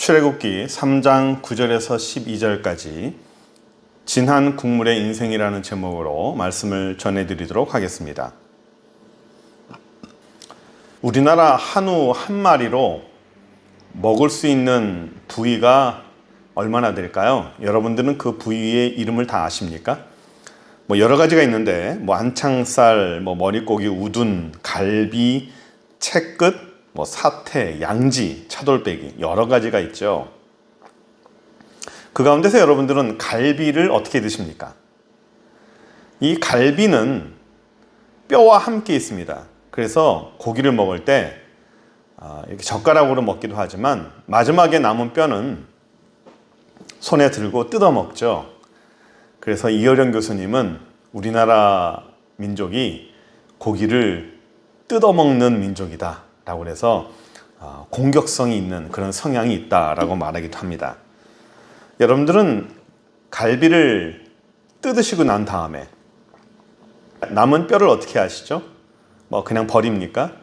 출애굽기 3장 9절에서 12절까지 진한 국물의 인생이라는 제목으로 말씀을 전해드리도록 하겠습니다. 우리나라 한우 한 마리로 먹을 수 있는 부위가 얼마나 될까요? 여러분들은 그 부위의 이름을 다 아십니까? 여러 가지가 있는데 안창살, 머릿고기, 우둔, 갈비, 채끝, 사태, 양지, 차돌빼기 여러 가지가 있죠. 그 가운데서 여러분들은 갈비를 어떻게 드십니까? 이 갈비는 뼈와 함께 있습니다. 그래서 고기를 먹을 때 이렇게 젓가락으로 먹기도 하지만 마지막에 남은 뼈는 손에 들고 뜯어 먹죠. 그래서 이어령 교수님은 우리나라 민족이 고기를 뜯어 먹는 민족이다 라고 해서 공격성이 있는 그런 성향이 있다라고 말하기도 합니다. 여러분들은 갈비를 뜯으시고 난 다음에 남은 뼈를 어떻게 하시죠? 그냥 버립니까?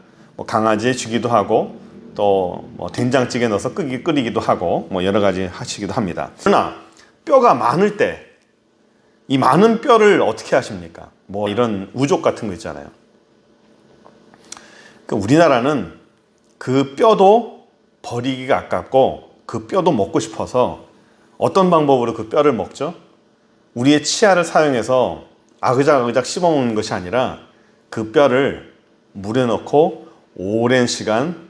강아지에 주기도 하고 또 된장찌개 넣어서 끓이기도 하고 여러 가지 하시기도 합니다. 그러나 뼈가 많을 때 이 많은 뼈를 어떻게 하십니까? 이런 우족 같은 거 있잖아요. 우리나라는 그 뼈도 버리기가 아깝고 그 뼈도 먹고 싶어서 어떤 방법으로 그 뼈를 먹죠? 우리의 치아를 사용해서 아그작아그작 씹어먹는 것이 아니라 그 뼈를 물에 넣고 오랜 시간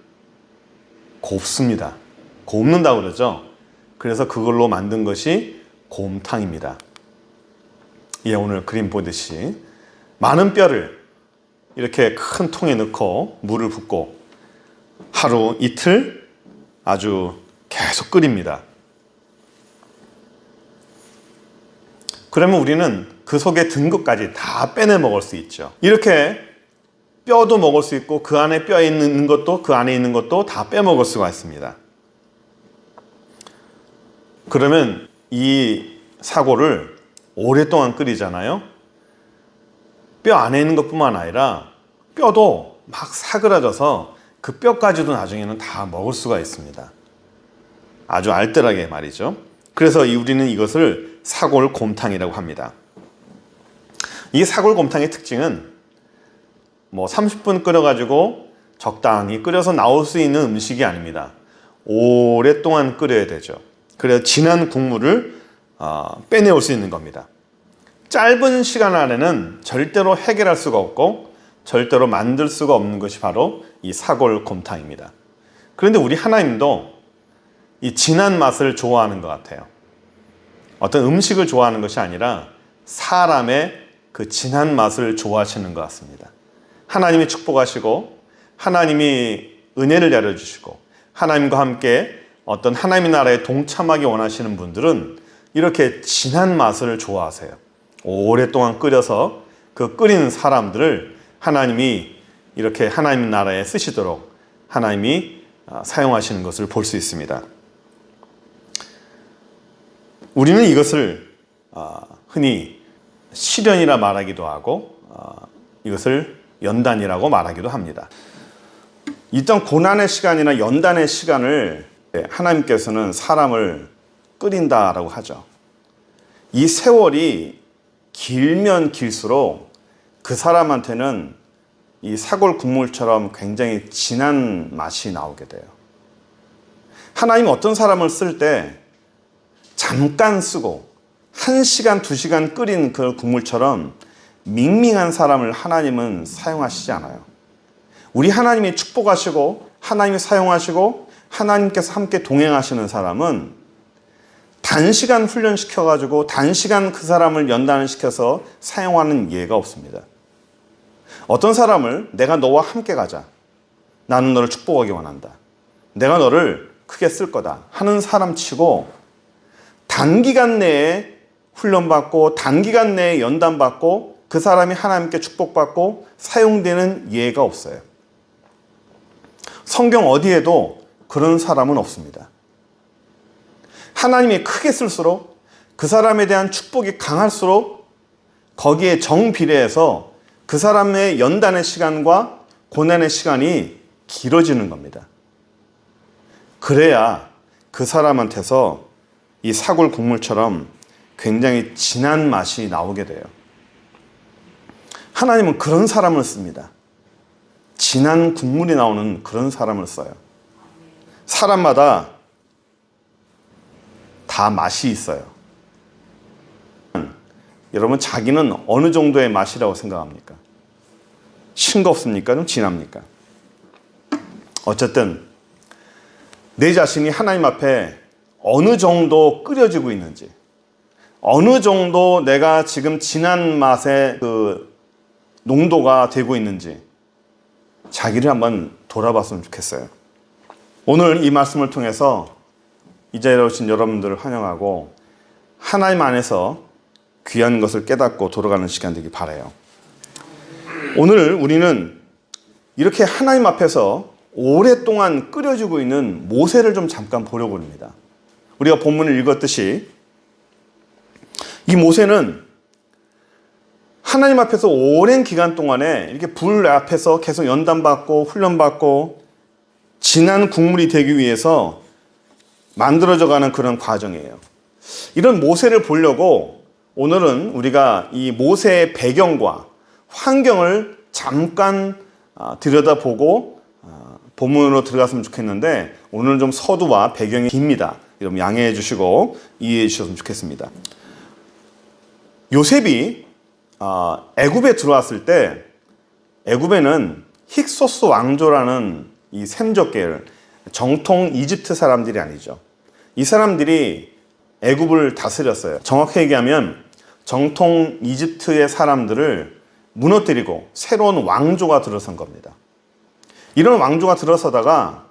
곱습니다. 곱는다고 그러죠. 그래서 그걸로 만든 것이 곰탕입니다. 오늘 그림 보듯이 많은 뼈를 이렇게 큰 통에 넣고 물을 붓고 하루 이틀 아주 계속 끓입니다. 그러면 우리는 그 속에 든 것까지 다 빼내 먹을 수 있죠. 이렇게 뼈도 먹을 수 있고 그 안에 뼈에 있는 것도 그 안에 있는 것도 다 빼먹을 수가 있습니다. 그러면 이 사골을 오랫동안 끓이잖아요. 뼈 안에 있는 것뿐만 아니라 뼈도 막 사그라져서 그 뼈까지도 나중에는 다 먹을 수가 있습니다. 아주 알뜰하게 말이죠. 그래서 우리는 이것을 사골곰탕이라고 합니다. 이 사골곰탕의 특징은 30분 끓여가지고 적당히 끓여서 나올 수 있는 음식이 아닙니다. 오랫동안 끓여야 되죠. 그래서 진한 국물을 빼내올 수 있는 겁니다. 짧은 시간 안에는 절대로 해결할 수가 없고 절대로 만들 수가 없는 것이 바로 이 사골곰탕입니다. 그런데 우리 하나님도 이 진한 맛을 좋아하는 것 같아요. 어떤 음식을 좋아하는 것이 아니라 사람의 그 진한 맛을 좋아하시는 것 같습니다. 하나님이 축복하시고 하나님이 은혜를 내려주시고 하나님과 함께 어떤 하나님의 나라에 동참하기 원하시는 분들은 이렇게 진한 맛을 좋아하세요. 오랫동안 끓여서 그 끓인 사람들을 하나님이 이렇게 하나님 나라에 쓰시도록 하나님이 사용하시는 것을 볼 수 있습니다. 우리는 이것을 흔히 시련이라 말하기도 하고 이것을 연단이라고 말하기도 합니다. 이떤 고난의 시간이나 연단의 시간을 하나님께서는 사람을 끓인다라고 하죠. 이 세월이 길면 길수록 그 사람한테는 이 사골 국물처럼 굉장히 진한 맛이 나오게 돼요. 하나님이 어떤 사람을 쓸 때 잠깐 쓰고 1시간, 2시간 끓인 그 국물처럼 밍밍한 사람을 하나님은 사용하시지 않아요. 우리 하나님이 축복하시고 하나님이 사용하시고 하나님께서 함께 동행하시는 사람은 단시간 훈련시켜가지고 단시간 그 사람을 연단을 시켜서 사용하는 예가 없습니다. 어떤 사람을 내가 너와 함께 가자. 나는 너를 축복하기 원한다. 내가 너를 크게 쓸 거다 하는 사람 치고 단기간 내에 훈련받고 단기간 내에 연단받고 그 사람이 하나님께 축복받고 사용되는 예가 없어요. 성경 어디에도 그런 사람은 없습니다. 하나님이 크게 쓸수록 그 사람에 대한 축복이 강할수록 거기에 정비례해서 그 사람의 연단의 시간과 고난의 시간이 길어지는 겁니다. 그래야 그 사람한테서 이 사골 국물처럼 굉장히 진한 맛이 나오게 돼요. 하나님은 그런 사람을 씁니다. 진한 국물이 나오는 그런 사람을 써요. 사람마다 다 맛이 있어요. 여러분, 자기는 어느 정도의 맛이라고 생각합니까? 싱겁습니까? 좀 진합니까? 어쨌든 내 자신이 하나님 앞에 어느 정도 끓여지고 있는지, 어느 정도 내가 지금 진한 맛의 그 농도가 되고 있는지 자기를 한번 돌아봤으면 좋겠어요. 오늘 이 말씀을 통해서 이 자리에 오신 여러분들을 환영하고 하나님 안에서 귀한 것을 깨닫고 돌아가는 시간 되길 바라요. 오늘 우리는 이렇게 하나님 앞에서 오랫동안 끓여지고 있는 모세를 좀 잠깐 보려고 합니다. 우리가 본문을 읽었듯이 이 모세는 하나님 앞에서 오랜 기간 동안에 이렇게 불 앞에서 계속 연단받고 훈련받고 진한 국물이 되기 위해서 만들어져 가는 그런 과정이에요. 이런 모세를 보려고 오늘은 우리가 이 모세의 배경과 환경을 잠깐 들여다보고 본문으로 들어갔으면 좋겠는데, 오늘은 좀 서두와 배경이 깁니다. 여러분 양해해 주시고 이해해 주셨으면 좋겠습니다. 요셉이 애굽에 들어왔을 때, 애굽에는 힉소스 왕조라는 이 셈족 계열, 정통 이집트 사람들이 아니죠. 이 사람들이 애굽을 다스렸어요. 정확히 얘기하면 정통 이집트의 사람들을 무너뜨리고 새로운 왕조가 들어선 겁니다. 이런 왕조가 들어서다가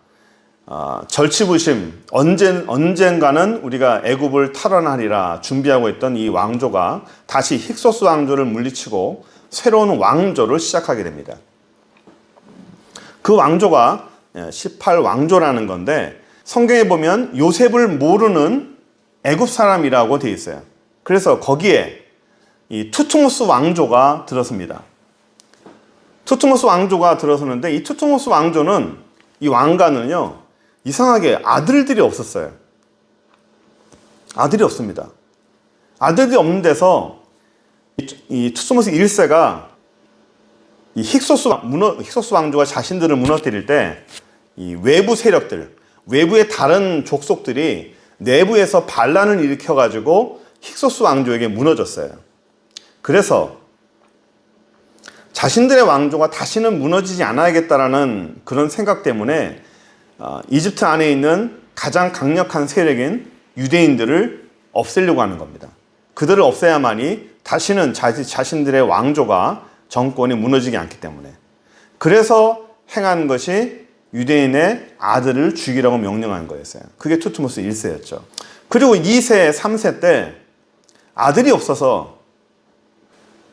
절치부심, 언젠가는 우리가 애굽을 탈환하리라 준비하고 있던 이 왕조가 다시 힉소스 왕조를 물리치고 새로운 왕조를 시작하게 됩니다. 그 왕조가 18왕조라는 건데, 성경에 보면 요셉을 모르는 애굽 사람이라고 되어 있어요. 그래서 거기에 이 투투모스 왕조가 들어섭니다. 투투모스 왕조가 들어서는데, 이 투투모스 왕조는, 이 왕가는요, 이상하게 아들들이 없었어요. 아들이 없습니다. 아들이 없는 데서 이 투투모스 1세가 이 힉소스 왕조가 자신들을 무너뜨릴 때 이 외부 세력들, 외부의 다른 족속들이 내부에서 반란을 일으켜가지고 힉소스 왕조에게 무너졌어요. 그래서 자신들의 왕조가 다시는 무너지지 않아야겠다라는 그런 생각 때문에 이집트 안에 있는 가장 강력한 세력인 유대인들을 없애려고 하는 겁니다. 그들을 없애야만이 다시는 자신들의 왕조가, 정권이 무너지지 않기 때문에. 그래서 행한 것이 유대인의 아들을 죽이라고 명령한 거였어요. 그게 투투모스 1세였죠. 그리고 2세, 3세 때 아들이 없어서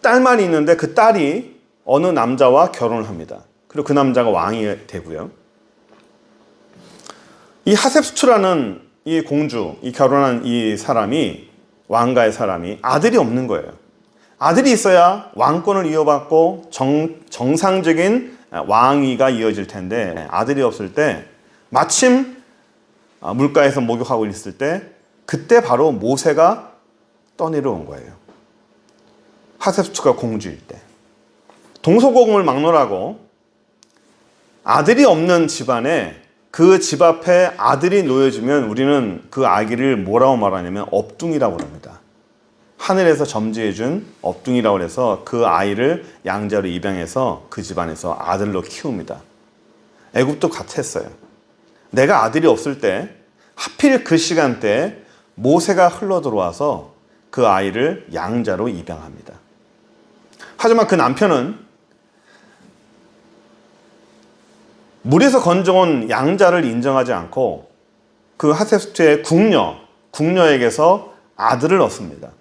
딸만 있는데 그 딸이 어느 남자와 결혼을 합니다. 그리고 그 남자가 왕이 되고요. 이 하셉수트라는 이 공주, 이 결혼한 이 사람이, 왕가의 사람이 아들이 없는 거예요. 아들이 있어야 왕권을 이어받고 정상적인 왕위가 이어질 텐데, 아들이 없을 때 마침 물가에서 목욕하고 있을 때, 그때 바로 모세가 떠내려온 거예요. 하셉수트가 공주일 때. 동서고금을 막론하고 아들이 없는 집안에 그 집 앞에 아들이 놓여지면 우리는 그 아기를 뭐라고 말하냐면 업둥이라고 합니다. 하늘에서 점지해준 업둥이라고 해서 그 아이를 양자로 입양해서 그 집안에서 아들로 키웁니다. 애굽도 같았어요. 내가 아들이 없을 때 하필 그 시간대에 모세가 흘러들어와서 그 아이를 양자로 입양합니다. 하지만 그 남편은 물에서 건져온 양자를 인정하지 않고 그 하셉수트의 궁녀에게서 아들을 얻습니다.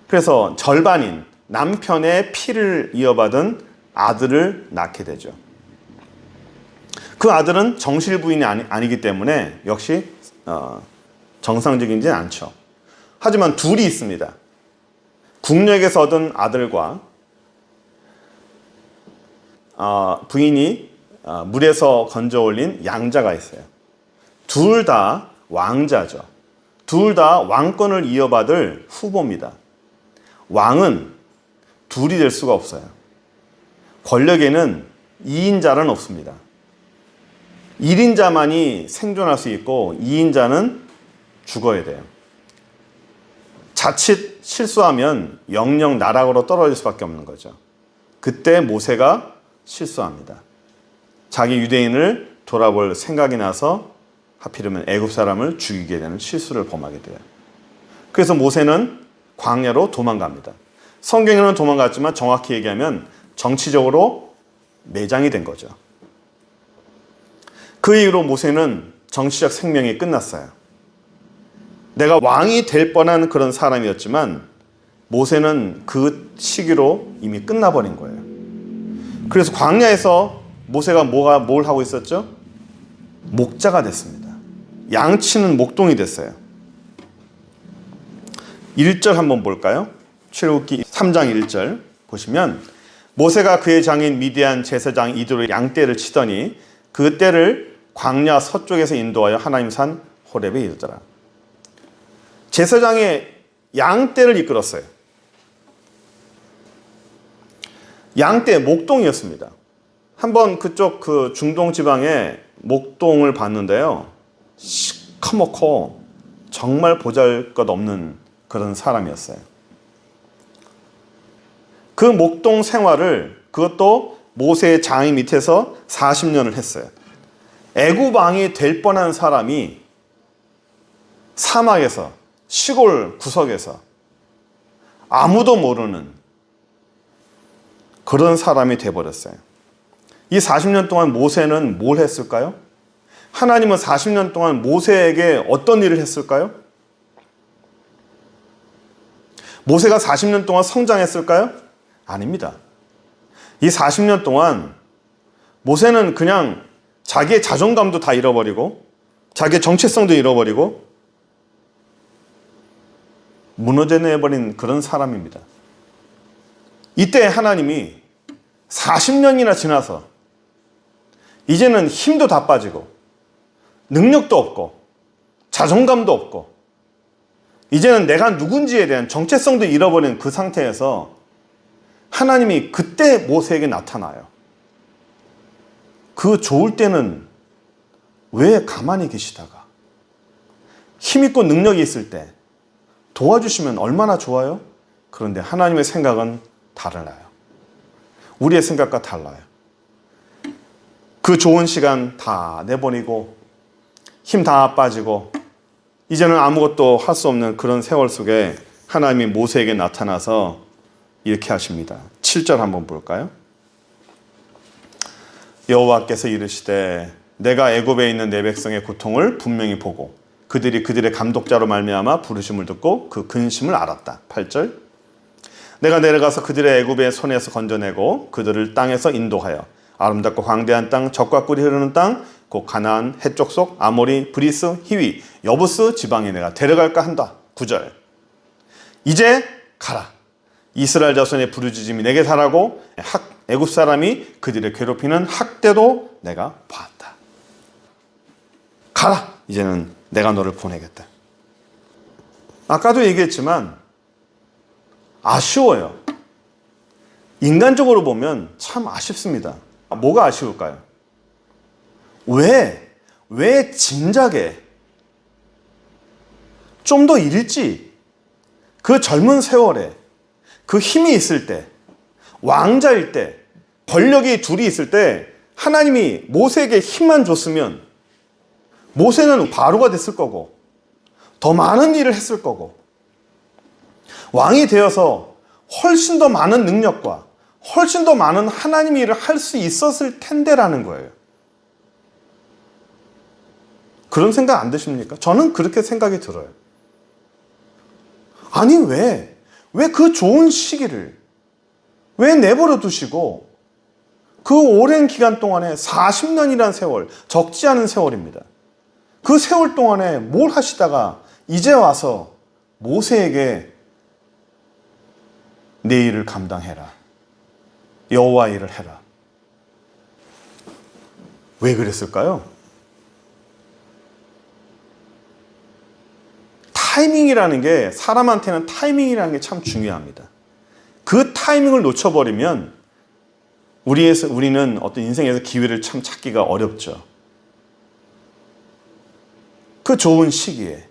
그래서 절반인 남편의 피를 이어받은 아들을 낳게 되죠. 그 아들은 정실 부인이 아니기 때문에 역시 정상적이지는 않죠. 하지만 둘이 있습니다. 궁녀에게서 얻은 아들과 부인이 물에서 건져 올린 양자가 있어요. 둘 다 왕자죠. 둘 다 왕권을 이어받을 후보입니다. 왕은 둘이 될 수가 없어요. 권력에는 2인자는 없습니다. 1인자만이 생존할 수 있고 2인자는 죽어야 돼요. 자칫 실수하면 영영 나락으로 떨어질 수밖에 없는 거죠. 그때 모세가 실수합니다. 자기 유대인을 돌아볼 생각이 나서 하필이면 애굽 사람을 죽이게 되는 실수를 범하게 돼요. 그래서 모세는 광야로 도망갑니다. 성경에는 도망갔지만 정확히 얘기하면 정치적으로 매장이 된 거죠. 그 이후로 모세는 정치적 생명이 끝났어요. 내가 왕이 될 뻔한 그런 사람이었지만 모세는 그 시기로 이미 끝나버린 거예요. 그래서 광야에서 모세가 뭘 하고 있었죠? 목자가 됐습니다. 양치는 목동이 됐어요. 1절 한번 볼까요? 출애굽기 3장 1절 보시면 모세가 그의 장인 미디안 제사장 이드로 양떼를 치더니 그 떼를 광야 서쪽에서 인도하여 하나님 산 호렙에 이르더라. 제사장의 양떼를 이끌었어요. 양떼 목동이었습니다. 한번 그쪽 그 중동 지방에 목동을 봤는데요. 시커멓고 정말 보잘것없는 그런 사람이었어요. 그 목동 생활을 그것도 모세의 장이 밑에서 40년을 했어요. 애굽 왕이 될 뻔한 사람이 사막에서 시골 구석에서 아무도 모르는 그런 사람이 돼버렸어요. 이 40년 동안 모세는 뭘 했을까요? 하나님은 40년 동안 모세에게 어떤 일을 했을까요? 모세가 40년 동안 성장했을까요? 아닙니다. 이 40년 동안 모세는 그냥 자기의 자존감도 다 잃어버리고 자기의 정체성도 잃어버리고 무너져 내버린 그런 사람입니다. 이때 하나님이 40년이나 지나서 이제는 힘도 다 빠지고 능력도 없고 자존감도 없고 이제는 내가 누군지에 대한 정체성도 잃어버린 그 상태에서 하나님이 그때 모세에게 나타나요. 그 좋을 때는 왜 가만히 계시다가 힘있고 능력이 있을 때 도와주시면 얼마나 좋아요? 그런데 하나님의 생각은 달라요. 우리의 생각과 달라요. 그 좋은 시간 다 내보내고 힘 다 빠지고 이제는 아무것도 할 수 없는 그런 세월 속에 하나님이 모세에게 나타나서 이렇게 하십니다. 7절 한번 볼까요? 여호와께서 이르시되 내가 애굽에 있는 내 백성의 고통을 분명히 보고 그들의 감독자로 말미암아 부르심을 듣고 그 근심을 알았다. 8절 내가 내려가서 그들의 애굽의 손에서 건져내고 그들을 땅에서 인도하여 아름답고 광대한 땅 젖과 꿀이 흐르는 땅 곧 가나안 해쪽 속 아모리 브리스 히위 여부스 지방에 내가 데려갈까 한다. 9절 이제 가라. 이스라엘 자손의 부르짖음이 내게 달하고 애굽 사람이 그들을 괴롭히는 학대도 내가 봤다. 가라. 이제는 내가 너를 보내겠다. 아까도 얘기했지만 아쉬워요. 인간적으로 보면 참 아쉽습니다. 뭐가 아쉬울까요? 왜 진작에 좀 더 일찍 그 젊은 세월에 그 힘이 있을 때 왕자일 때 권력이 둘이 있을 때 하나님이 모세에게 힘만 줬으면 모세는 바로가 됐을 거고 더 많은 일을 했을 거고 왕이 되어서 훨씬 더 많은 능력과 훨씬 더 많은 하나님의 일을 할 수 있었을 텐데라는 거예요. 그런 생각 안 드십니까? 저는 그렇게 생각이 들어요. 아니 왜 그 좋은 시기를 왜 내버려 두시고 그 오랜 기간 동안에 40년이라는 세월, 적지 않은 세월입니다. 그 세월 동안에 뭘 하시다가 이제 와서 모세에게 내 일을 감당해라. 여호와 일을 해라. 왜 그랬을까요? 타이밍이라는 게, 사람한테는 타이밍이라는 게 참 중요합니다. 그 타이밍을 놓쳐버리면 우리는 어떤 인생에서 기회를 참 찾기가 어렵죠. 그 좋은 시기에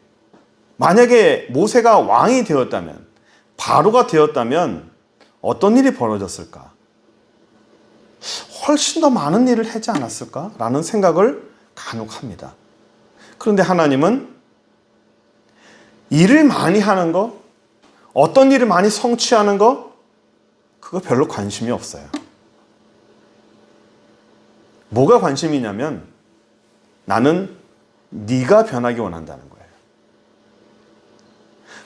만약에 모세가 왕이 되었다면, 바로가 되었다면 어떤 일이 벌어졌을까? 훨씬 더 많은 일을 하지 않았을까라는 생각을 간혹 합니다. 그런데 하나님은 일을 많이 하는 거, 어떤 일을 많이 성취하는 거, 그거 별로 관심이 없어요. 뭐가 관심이냐면 나는 네가 변하기 원한다는 거예요.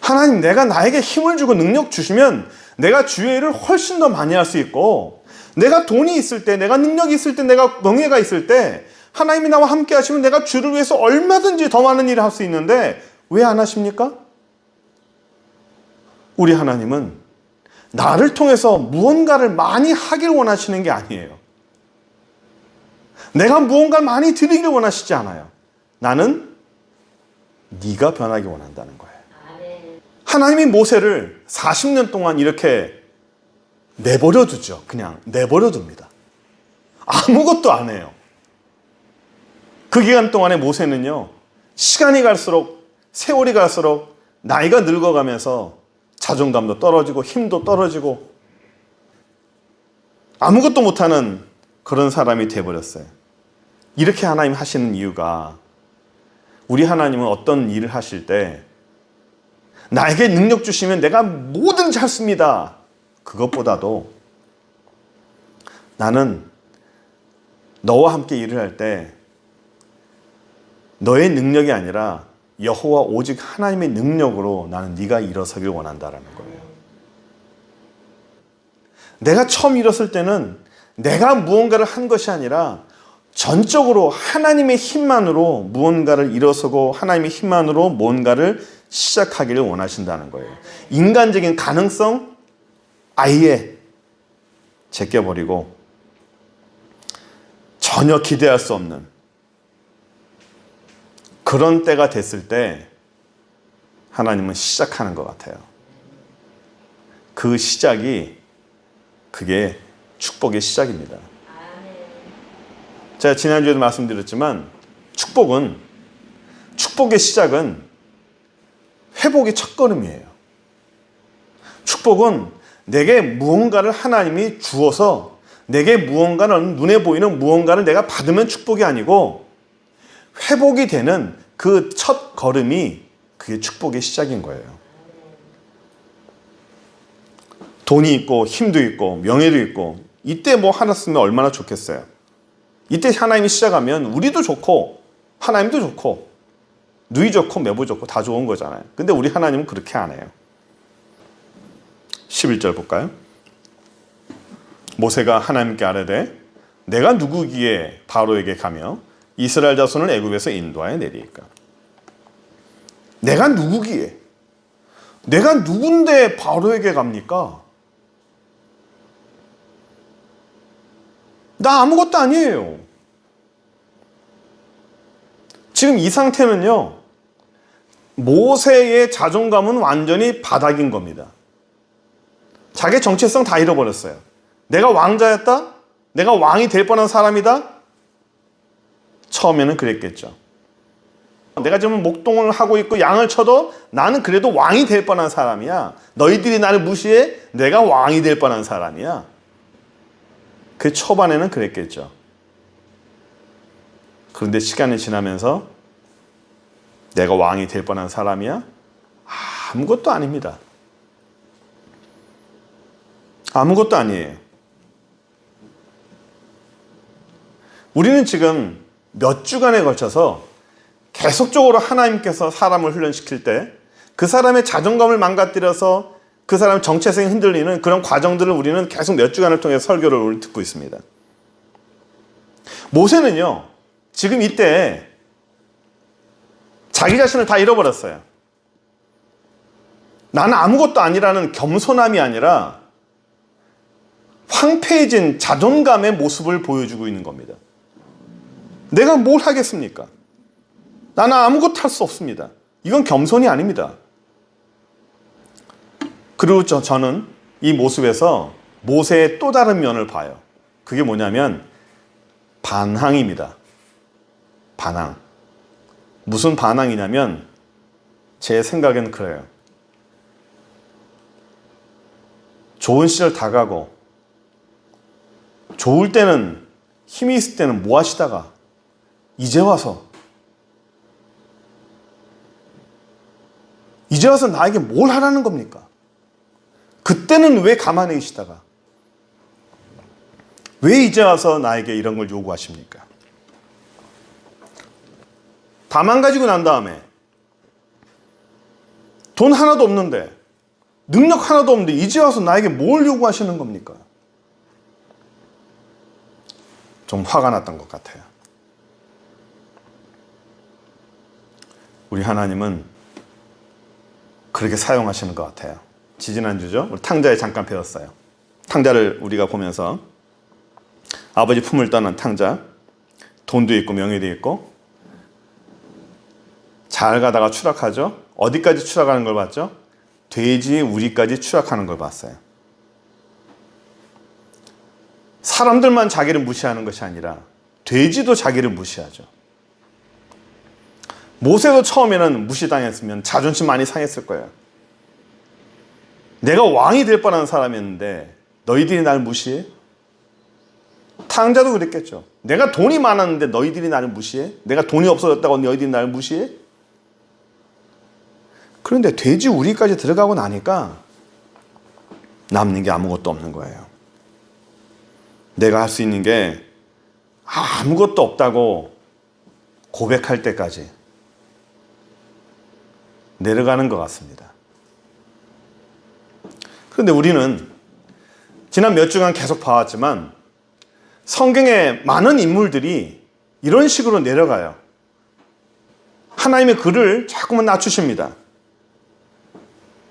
하나님, 내가 나에게 힘을 주고 능력 주시면 내가 주의 일을 훨씬 더 많이 할 수 있고, 내가 돈이 있을 때, 내가 능력이 있을 때, 내가 명예가 있을 때 하나님이 나와 함께 하시면 내가 주를 위해서 얼마든지 더 많은 일을 할 수 있는데 왜 안 하십니까? 우리 하나님은 나를 통해서 무언가를 많이 하길 원하시는 게 아니에요. 내가 무언가를 많이 드리길 원하시지 않아요. 나는 네가 변하기 원한다는 거예요. 하나님이 모세를 40년 동안 이렇게 내버려 두죠. 그냥 내버려 둡니다. 아무것도 안 해요. 그 기간 동안에 모세는요, 시간이 갈수록, 세월이 갈수록 나이가 늙어가면서 자존감도 떨어지고 힘도 떨어지고 아무것도 못하는 그런 사람이 돼버렸어요. 이렇게 하나님 하시는 이유가, 우리 하나님은 어떤 일을 하실 때 나에게 능력 주시면 내가 뭐든지 할 수 있습니다. 그것보다도 나는 너와 함께 일을 할 때 너의 능력이 아니라 여호와 오직 하나님의 능력으로 나는 네가 일어서길 원한다라는 거예요. 내가 처음 일었을 때는 내가 무언가를 한 것이 아니라 전적으로 하나님의 힘만으로 무언가를 일어서고 하나님의 힘만으로 뭔가를 시작하기를 원하신다는 거예요. 인간적인 가능성 아예 제껴버리고 전혀 기대할 수 없는 그런 때가 됐을 때 하나님은 시작하는 것 같아요. 그 시작이, 그게 축복의 시작입니다. 제가 지난주에도 말씀드렸지만 축복의 시작은 회복의 첫걸음이에요. 축복은 내게 무언가를 하나님이 주어서, 내게 무언가는, 눈에 보이는 무언가를 내가 받으면 축복이 아니고 회복이 되는 그 첫 걸음이, 그게 축복의 시작인 거예요. 돈이 있고 힘도 있고 명예도 있고 이때 뭐 하나 쓰면 얼마나 좋겠어요. 이때 하나님이 시작하면 우리도 좋고 하나님도 좋고 누이 좋고 매부 좋고 다 좋은 거잖아요. 근데 우리 하나님은 그렇게 안 해요. 11절 볼까요? 모세가 하나님께 아뢰되 내가 누구기에 바로에게 가며 이스라엘 자손을 애굽에서 인도하여 내리까? 내가 누구기에? 내가 누군데 바로에게 갑니까? 나 아무것도 아니에요. 지금 이 상태는요, 모세의 자존감은 완전히 바닥인 겁니다. 자기 정체성 다 잃어버렸어요. 내가 왕자였다? 내가 왕이 될 뻔한 사람이다? 처음에는 그랬겠죠. 내가 지금 목동을 하고 있고 양을 쳐도 나는 그래도 왕이 될 뻔한 사람이야. 너희들이 나를 무시해? 내가 왕이 될 뻔한 사람이야. 그 초반에는 그랬겠죠. 그런데 시간이 지나면서 내가 왕이 될 뻔한 사람이야? 아무것도 아닙니다. 아무것도 아니에요. 우리는 지금 몇 주간에 걸쳐서 계속적으로 하나님께서 사람을 훈련시킬 때 그 사람의 자존감을 망가뜨려서 그 사람의 정체성이 흔들리는 그런 과정들을 우리는 계속 몇 주간을 통해 설교를 듣고 있습니다. 모세는요, 지금 이때 자기 자신을 다 잃어버렸어요. 나는 아무것도 아니라는 겸손함이 아니라 황폐해진 자존감의 모습을 보여주고 있는 겁니다. 내가 뭘 하겠습니까? 나는 아무것도 할 수 없습니다. 이건 겸손이 아닙니다. 그리고 저는 이 모습에서 모세의 또 다른 면을 봐요. 그게 뭐냐면 반항입니다. 반항. 무슨 반항이냐면 제 생각엔 그래요. 좋은 시절 다 가고 좋을 때는 힘이 있을 때는 뭐 하시다가 이제 와서 나에게 뭘 하라는 겁니까? 그때는 왜 가만히 계시다가 왜 이제 와서 나에게 이런 걸 요구하십니까? 다 망가지고 난 다음에 돈 하나도 없는데 능력 하나도 없는데 이제 와서 나에게 뭘 요구하시는 겁니까? 좀 화가 났던 것 같아요. 우리 하나님은 그렇게 사용하시는 것 같아요. 지지난주죠? 우리 탕자에 잠깐 배웠어요. 탕자를 우리가 보면서 아버지 품을 떠난 탕자, 돈도 있고 명예도 있고 잘 가다가 추락하죠? 어디까지 추락하는 걸 봤죠? 돼지 우리까지 추락하는 걸 봤어요. 사람들만 자기를 무시하는 것이 아니라 돼지도 자기를 무시하죠. 모세도 처음에는 무시당했으면 자존심 많이 상했을 거예요. 내가 왕이 될 뻔한 사람이었는데 너희들이 날 무시해? 탕자도 그랬겠죠. 내가 돈이 많았는데 너희들이 나를 무시해? 내가 돈이 없어졌다고 너희들이 나를 무시해? 그런데 돼지 우리까지 들어가고 나니까 남는 게 아무것도 없는 거예요. 내가 할 수 있는 게 아무것도 없다고 고백할 때까지 내려가는 것 같습니다. 그런데 우리는 지난 몇 주간 계속 봐왔지만 성경의 많은 인물들이 이런 식으로 내려가요. 하나님의 글을 자꾸만 낮추십니다.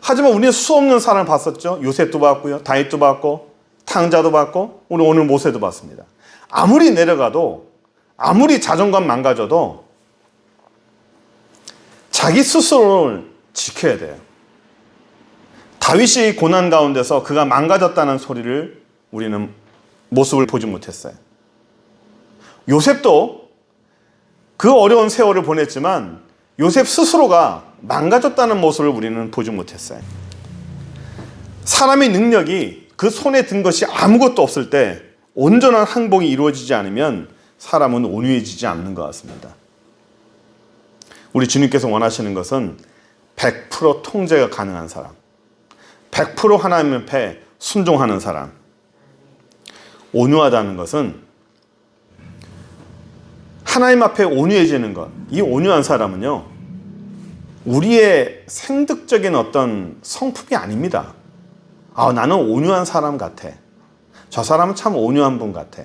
하지만 우리는 수없는 사람을 봤었죠. 요셉도 봤고요. 다윗도 봤고 탕자도 봤고 오늘 모세도 봤습니다. 아무리 내려가도 아무리 자존감 망가져도 자기 스스로를 지켜야 돼요. 다윗이 고난 가운데서 그가 망가졌다는 소리를 우리는 모습을 보지 못했어요. 요셉도 그 어려운 세월을 보냈지만 요셉 스스로가 망가졌다는 모습을 우리는 보지 못했어요. 사람의 능력이 그 손에 든 것이 아무것도 없을 때 온전한 항복이 이루어지지 않으면 사람은 온유해지지 않는 것 같습니다. 우리 주님께서 원하시는 것은 100% 통제가 가능한 사람, 100% 하나님 앞에 순종하는 사람. 온유하다는 것은 하나님 앞에 온유해지는 것. 이 온유한 사람은요, 우리의 생득적인 어떤 성품이 아닙니다. 나는 온유한 사람 같아. 저 사람은 참 온유한 분 같아.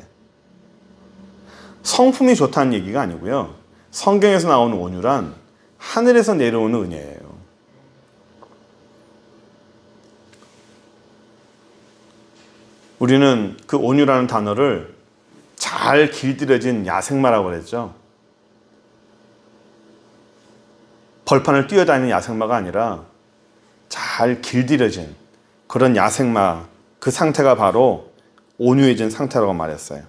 성품이 좋다는 얘기가 아니고요. 성경에서 나오는 온유란 하늘에서 내려오는 은혜예요. 우리는 그 온유라는 단어를 잘 길들여진 야생마라고 그랬죠. 벌판을 뛰어다니는 야생마가 아니라 잘 길들여진 그런 야생마, 그 상태가 바로 온유해진 상태라고 말했어요.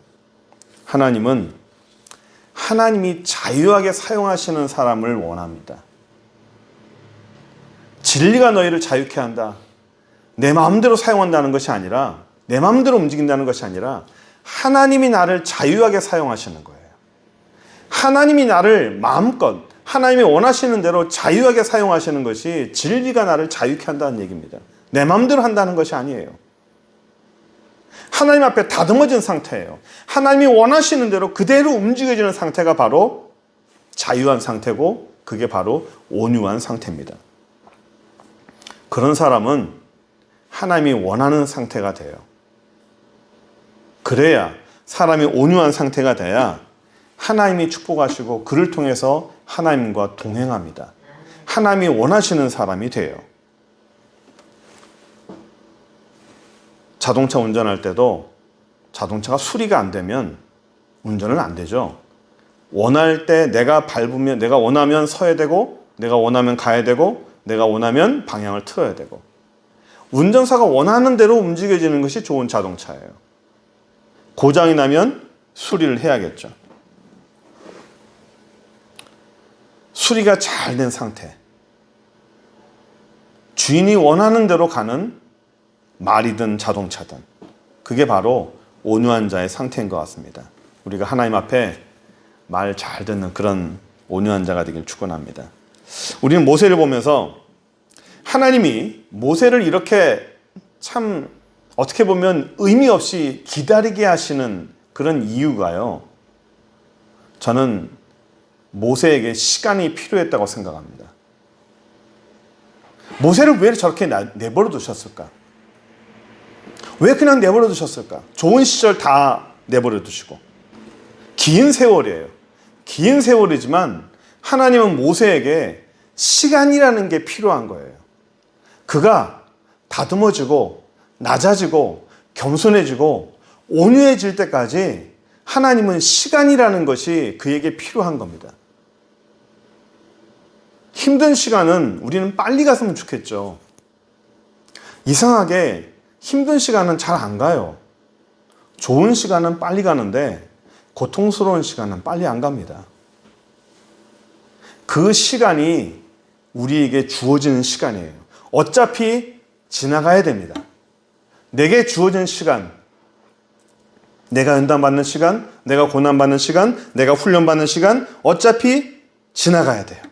하나님은 하나님이 자유하게 사용하시는 사람을 원합니다. 진리가 너희를 자유케 한다. 내 마음대로 사용한다는 것이 아니라, 내 마음대로 움직인다는 것이 아니라 하나님이 나를 자유하게 사용하시는 거예요. 하나님이 나를 마음껏 하나님이 원하시는 대로 자유하게 사용하시는 것이 진리가 나를 자유케 한다는 얘기입니다. 내 마음대로 한다는 것이 아니에요. 하나님 앞에 다듬어진 상태예요. 하나님이 원하시는 대로 그대로 움직여지는 상태가 바로 자유한 상태고 그게 바로 온유한 상태입니다. 그런 사람은 하나님이 원하는 상태가 돼요. 그래야 사람이 온유한 상태가 돼야 하나님이 축복하시고 그를 통해서 하나님과 동행합니다. 하나님이 원하시는 사람이 돼요. 자동차 운전할 때도 자동차가 수리가 안 되면 운전은 안 되죠. 원할 때 내가 밟으면, 내가 원하면 서야 되고, 내가 원하면 가야 되고, 내가 원하면 방향을 틀어야 되고, 운전사가 원하는 대로 움직여지는 것이 좋은 자동차예요. 고장이 나면 수리를 해야겠죠. 수리가 잘 된 상태. 주인이 원하는 대로 가는 말이든 자동차든. 그게 바로 온유한 자의 상태인 것 같습니다. 우리가 하나님 앞에 말 잘 듣는 그런 온유한 자가 되길 축원합니다. 우리는 모세를 보면서 하나님이 모세를 이렇게 참 어떻게 보면 의미 없이 기다리게 하시는 그런 이유가요. 저는 모세에게 시간이 필요했다고 생각합니다. 모세를 왜 저렇게 내버려 두셨을까? 왜 그냥 내버려 두셨을까? 좋은 시절 다 내버려 두시고. 긴 세월이에요. 긴 세월이지만 하나님은 모세에게 시간이라는 게 필요한 거예요. 그가 다듬어지고 낮아지고 겸손해지고 온유해질 때까지 하나님은 시간이라는 것이 그에게 필요한 겁니다. 힘든 시간은 우리는 빨리 갔으면 좋겠죠. 이상하게 힘든 시간은 잘 안 가요. 좋은 시간은 빨리 가는데 고통스러운 시간은 빨리 안 갑니다. 그 시간이 우리에게 주어지는 시간이에요. 어차피 지나가야 됩니다. 내게 주어진 시간, 내가 연단받는 시간, 내가 고난받는 시간, 내가 훈련받는 시간, 어차피 지나가야 돼요.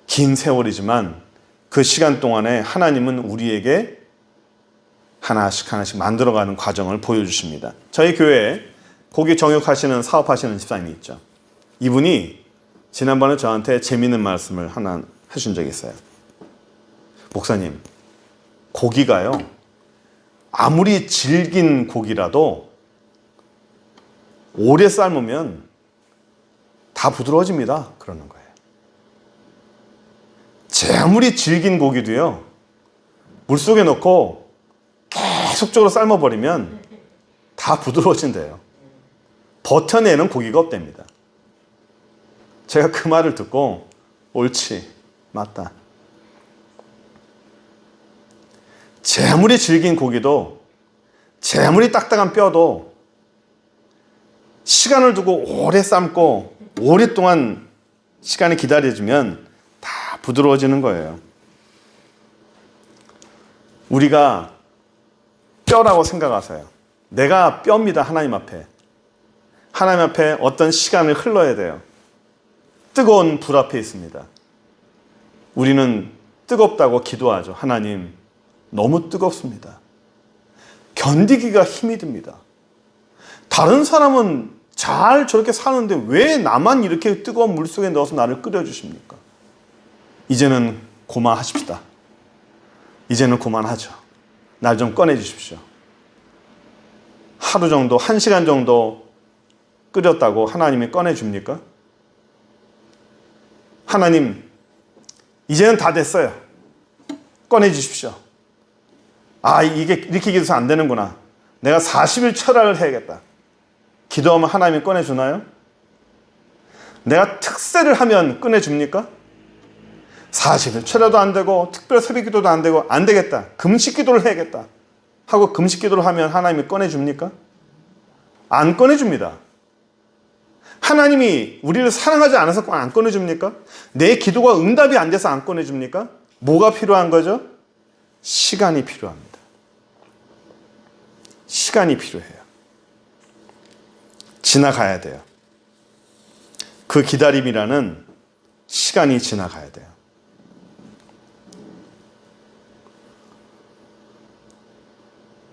긴 세월이지만 그 시간 동안에 하나님은 우리에게 하나씩 하나씩 만들어가는 과정을 보여주십니다. 저희 교회에 고기 정육하시는 사업하시는 집사님이 있죠. 이분이 지난번에 저한테 재미있는 말씀을 하나 해준 적이 있어요. 목사님, 고기가요 아무리 질긴 고기라도 오래 삶으면 다 부드러워집니다. 그러는 거예요. 제 아무리 질긴 고기도요 물속에 넣고 계속적으로 삶아버리면 다 부드러워진대요. 버텨내는 고기가 없답니다. 제가 그 말을 듣고 옳지, 맞다. 제 아무리 질긴 고기도 제 아무리 딱딱한 뼈도 시간을 두고 오래 삶고 오랫동안 시간이 기다려지면 다 부드러워지는 거예요. 우리가 뼈라고 생각하세요. 내가 뼈입니다. 하나님 앞에. 하나님 앞에 어떤 시간을 흘러야 돼요. 뜨거운 불 앞에 있습니다. 우리는 뜨겁다고 기도하죠. 하나님, 너무 뜨겁습니다. 견디기가 힘이 듭니다. 다른 사람은 잘 저렇게 사는데 왜 나만 이렇게 뜨거운 물속에 넣어서 나를 끓여주십니까? 이제는 그만하십시다. 이제는 그만하죠. 날 좀 꺼내주십시오. 하루 정도, 1시간 정도 끓였다고 하나님이 꺼내줍니까? 하나님, 이제는 다 됐어요. 꺼내주십시오. 아, 이게 이렇게 기도해서 안 되는구나. 내가 40일 철학을 해야겠다. 기도하면 하나님이 꺼내주나요? 내가 특세를 하면 꺼내줍니까? 40일 철야도 안 되고 특별 새벽 기도도 안 되고 안 되겠다. 금식 기도를 해야겠다. 하고 금식 기도를 하면 하나님이 꺼내줍니까? 안 꺼내줍니다. 하나님이 우리를 사랑하지 않아서 안 꺼내줍니까? 내 기도가 응답이 안 돼서 안 꺼내줍니까? 뭐가 필요한 거죠? 시간이 필요합니다. 시간이 필요해요. 지나가야 돼요. 그 기다림이라는 시간이 지나가야 돼요.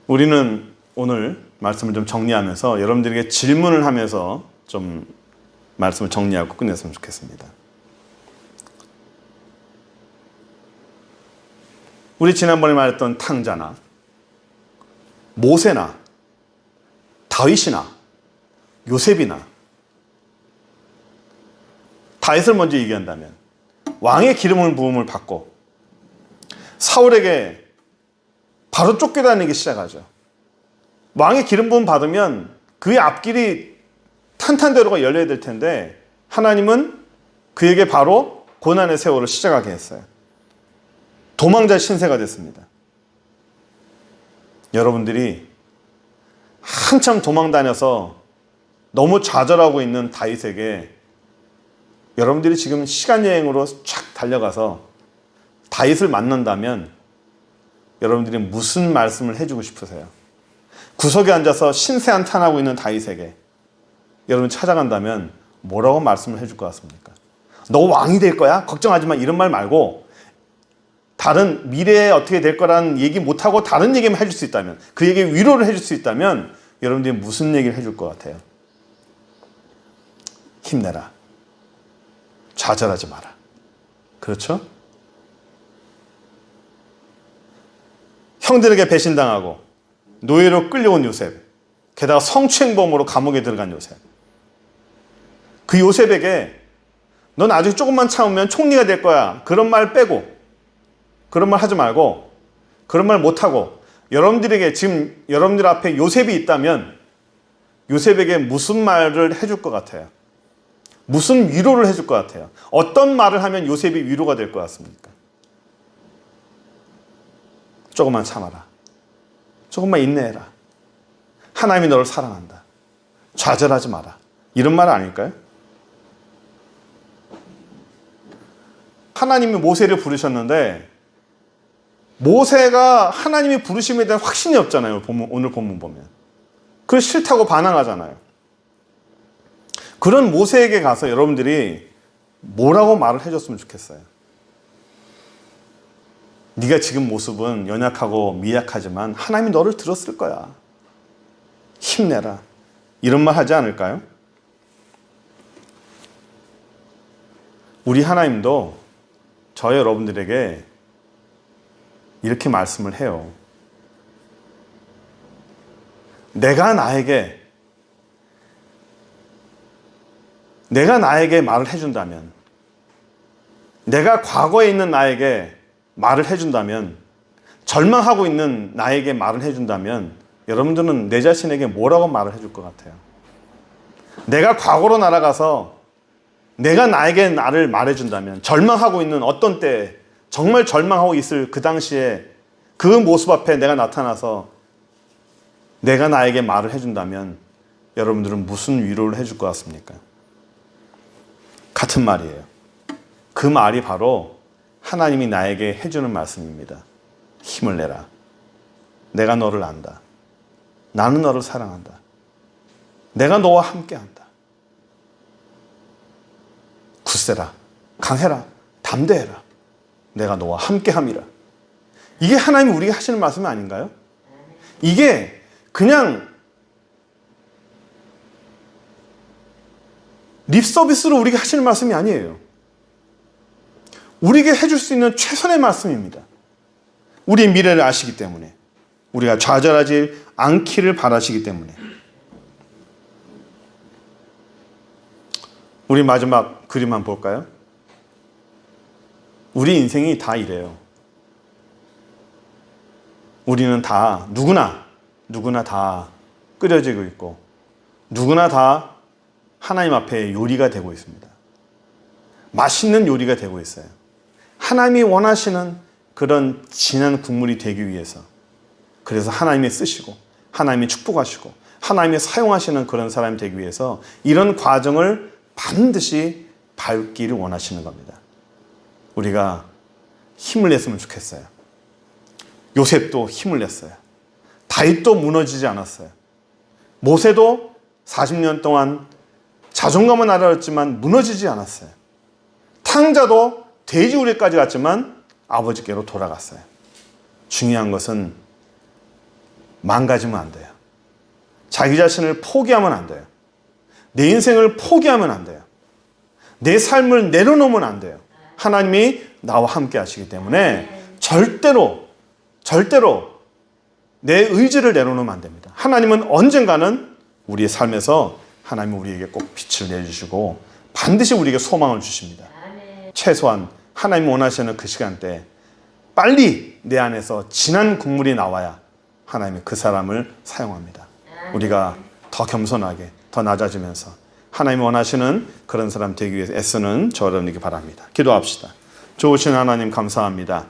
우리는 오늘 말씀을 좀 정리하면서 여러분들에게 질문을 하면서 좀 말씀을 정리하고 끝냈으면 좋겠습니다. 우리 지난번에 말했던 탕자나 모세나 다윗이나 요셉이나 다윗을 먼저 얘기한다면 왕의 기름을 부음을 받고 사울에게 바로 쫓겨다니기 시작하죠. 왕의 기름 부음 받으면 그의 앞길이 탄탄대로가 열려야 될 텐데 하나님은 그에게 바로 고난의 세월을 시작하게 했어요. 도망자 신세가 됐습니다. 여러분들이 한참 도망 다녀서 너무 좌절하고 있는 다윗에게 여러분들이 지금 시간여행으로 쫙 달려가서 다윗을 만난다면 여러분들이 무슨 말씀을 해주고 싶으세요? 구석에 앉아서 신세 한탄하고 있는 다윗에게 여러분 찾아간다면 뭐라고 말씀을 해줄 것 같습니까? 너 왕이 될 거야? 걱정하지 마. 이런 말 말고 다른 미래에 어떻게 될 거라는 얘기 못하고 다른 얘기만 해줄 수 있다면, 그 얘기에 위로를 해줄 수 있다면 여러분들이 무슨 얘기를 해줄 것 같아요? 힘내라. 좌절하지 마라. 그렇죠? 형들에게 배신당하고 노예로 끌려온 요셉, 게다가 성추행범으로 감옥에 들어간 요셉. 그 요셉에게 넌 아직 조금만 참으면 총리가 될 거야. 그런 말 빼고, 그런 말 하지 말고, 그런 말 못하고, 여러분들에게 지금 여러분들 앞에 요셉이 있다면 요셉에게 무슨 말을 해줄 것 같아요? 무슨 위로를 해줄 것 같아요? 어떤 말을 하면 요셉이 위로가 될 것 같습니까? 조금만 참아라. 조금만 인내해라. 하나님이 너를 사랑한다. 좌절하지 마라. 이런 말 아닐까요? 하나님이 모세를 부르셨는데 모세가 하나님이 부르심에 대한 확신이 없잖아요. 오늘 본문 보면. 그걸 싫다고 반항하잖아요. 그런 모세에게 가서 여러분들이 뭐라고 말을 해줬으면 좋겠어요? 네가 지금 모습은 연약하고 미약하지만 하나님이 너를 들었을 거야. 힘내라. 이런 말 하지 않을까요? 우리 하나님도 저 여러분들에게 이렇게 말씀을 해요. 내가 나에게 말을 해준다면, 내가 과거에 있는 나에게 말을 해준다면, 절망하고 있는 나에게 말을 해준다면 여러분들은 내 자신에게 뭐라고 말을 해줄 것 같아요? 내가 과거로 날아가서 내가 나에게 나를 말해준다면, 절망하고 있는 어떤 때에 정말 절망하고 있을 그 당시에 그 모습 앞에 내가 나타나서 내가 나에게 말을 해준다면 여러분들은 무슨 위로를 해줄 것 같습니까? 같은 말이에요. 그 말이 바로 하나님이 나에게 해주는 말씀입니다. 힘을 내라. 내가 너를 안다. 나는 너를 사랑한다. 내가 너와 함께한다. 굳세라. 강해라. 담대해라. 내가 너와 함께함이라. 이게 하나님이 우리에게 하시는 말씀이 아닌가요? 이게 그냥 립서비스로 우리에게 하시는 말씀이 아니에요. 우리에게 해줄 수 있는 최선의 말씀입니다. 우리의 미래를 아시기 때문에, 우리가 좌절하지 않기를 바라시기 때문에. 우리 마지막 그림 한번 볼까요? 우리 인생이 다 이래요. 우리는 다 누구나 다 끓여지고 있고 누구나 다 하나님 앞에 요리가 되고 있습니다. 맛있는 요리가 되고 있어요. 하나님이 원하시는 그런 진한 국물이 되기 위해서, 그래서 하나님이 쓰시고 하나님이 축복하시고 하나님이 사용하시는 그런 사람이 되기 위해서 이런 과정을 반드시 밟기를 원하시는 겁니다. 우리가 힘을 냈으면 좋겠어요. 요셉도 힘을 냈어요. 다윗도 무너지지 않았어요. 모세도 40년 동안 자존감은 알았지만 무너지지 않았어요. 탕자도 돼지우리까지 갔지만 아버지께로 돌아갔어요. 중요한 것은 망가지면 안 돼요. 자기 자신을 포기하면 안 돼요. 내 인생을 포기하면 안 돼요. 내 삶을 내려놓으면 안 돼요. 하나님이 나와 함께 하시기 때문에 절대로 내 의지를 내려놓으면 안 됩니다. 하나님은 언젠가는 우리의 삶에서 하나님은 우리에게 꼭 빛을 내주시고 반드시 우리에게 소망을 주십니다. 최소한 하나님 원하시는 그 시간대에 빨리 내 안에서 진한 국물이 나와야 하나님이 그 사람을 사용합니다. 우리가 더 겸손하게, 더 낮아지면서 하나님 원하시는 그런 사람 되기 위해서 애쓰는 저 여러분에게 바랍니다. 기도합시다. 좋으신 하나님 감사합니다.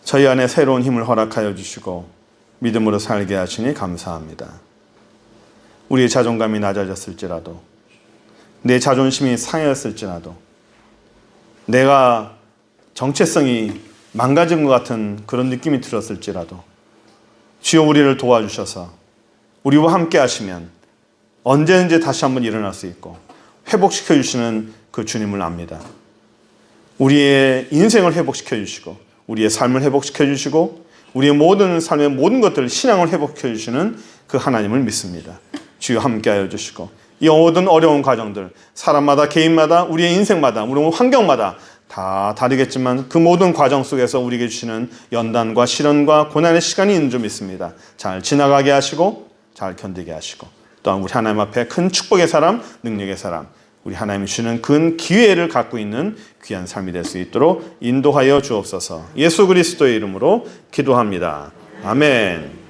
저희 안에 새로운 힘을 허락하여 주시고 믿음으로 살게 하시니 감사합니다. 우리의 자존감이 낮아졌을지라도, 내 자존심이 상했을지라도, 내가 정체성이 망가진 것 같은 그런 느낌이 들었을지라도 주여 우리를 도와주셔서 우리와 함께 하시면 언제든지 다시 한번 일어날 수 있고 회복시켜 주시는 그 주님을 압니다. 우리의 인생을 회복시켜 주시고 우리의 삶을 회복시켜 주시고 우리의 모든 삶의 모든 것들을 신앙을 회복시켜 주시는 그 하나님을 믿습니다. 주여 함께하여 주시고 이 모든 어려운 과정들, 사람마다 개인마다 우리의 인생마다 우리 환경마다 다 다르겠지만 그 모든 과정 속에서 우리에게 주시는 연단과 시련과 고난의 시간이 있는 줄 믿습니다. 잘 지나가게 하시고 잘 견디게 하시고 또한 우리 하나님 앞에 큰 축복의 사람, 능력의 사람, 우리 하나님이 주시는 큰 기회를 갖고 있는 귀한 삶이 될 수 있도록 인도하여 주옵소서. 예수 그리스도의 이름으로 기도합니다. 아멘.